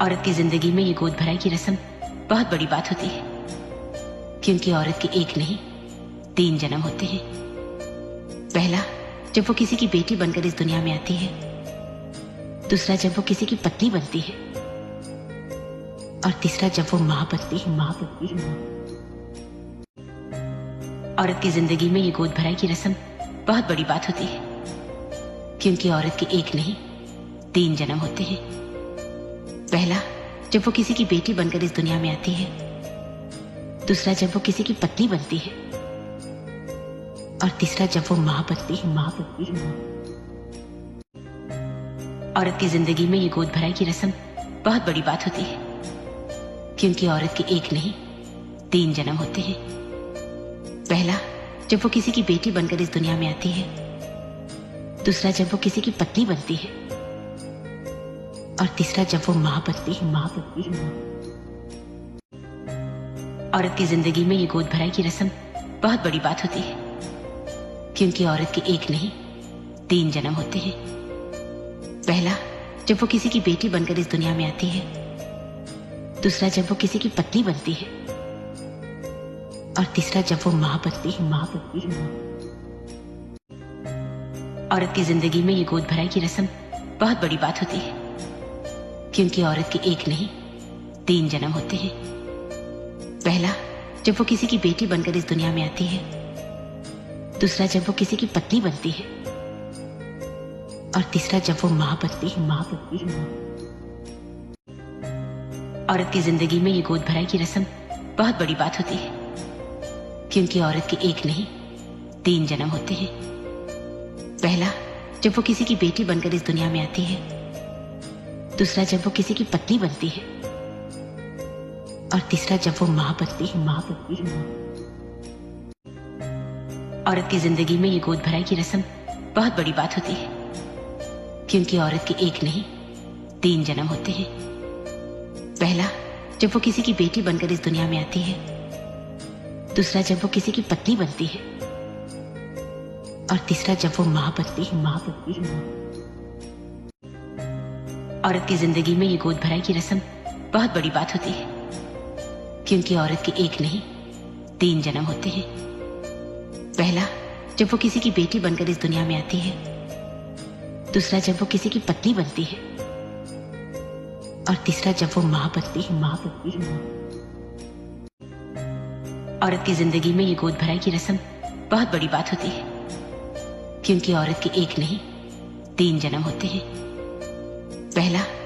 औरत की जिंदगी में ये गोद भराई की रस्म बहुत बड़ी बात होती है, क्योंकि औरत के एक नहीं 3 जन्म होते हैं। पहला, जब वो किसी की बेटी बनकर इस दुनिया में आती है। दूसरा, जब वो किसी की पत्नी बनती है। और तीसरा, जब वो मां बनती है। औरत की जिंदगी में ये गोद भराई की रस्म बहुत बड़ी बात होती है, क्योंकि औरत के एक नहीं 3 जन्म होते हैं। पहला, जब वो किसी की बेटी बनकर इस दुनिया में आती है। दूसरा, जब वो किसी की पत्नी बनती है। और तीसरा, जब वो मां बनती है। औरत की जिंदगी में ये गोद भराई की रस्म बहुत बड़ी बात होती है, क्योंकि औरत के एक नहीं 3 जन्म होते हैं। पहला, जब वो किसी की बेटी बनकर इस दुनिया में आती है। दूसरा, जब वो किसी की पत्नी बनती है। और तीसरा, जब वो मां बनती है। औरत की जिंदगी में ये गोद भराई की रस्म बहुत बड़ी बात होती है, क्योंकि औरत के एक नहीं 3 जन्म होते हैं। पहला, जब वो किसी की बेटी बनकर इस दुनिया में आती है। दूसरा, जब वो किसी की पत्नी बनती है। और तीसरा, जब वो मां बनती है। औरत की जिंदगी में ये गोद भराई की रस्म बहुत बड़ी बात होती है, क्योंकि औरत के एक नहीं 3 जन्म होते हैं। पहला, जब वो किसी की बेटी बनकर इस दुनिया में आती है। दूसरा, जब वो किसी की पत्नी बनती है। और तीसरा, जब वो मां बनती है। औरत की जिंदगी में ये गोद भराई की रस्म बहुत बड़ी बात होती है, क्योंकि औरत के एक नहीं 3 जन्म होते हैं। पहला, जब वो किसी की बेटी बनकर इस दुनिया में आती है। दूसरा, जब वो किसी की पत्नी बनती है। और तीसरा, जब वो मां बनती है। औरत की जिंदगी में ये गोद भराई की रस्म बहुत बड़ी बात होती है, क्योंकि औरत के एक नहीं 3 जन्म होते हैं। पहला, जब वो किसी की बेटी बनकर इस दुनिया में आती है। दूसरा, जब वो किसी की पत्नी बनती है। और तीसरा, जब वो मां बनती है। औरत की जिंदगी में ये गोद भराई की रस्म बहुत बड़ी बात होती है, क्योंकि औरत के एक नहीं 3 जन्म होते हैं। पहला, जब वो किसी की बेटी बनकर इस दुनिया में आती है। दूसरा, जब वो किसी की पत्नी बनती है। और तीसरा, जब वो मां बनती है। औरत की जिंदगी में ये गोद भराई की रस्म बहुत बड़ी बात होती है, क्योंकि औरत के एक नहीं 3 जन्म होते हैं। पहला,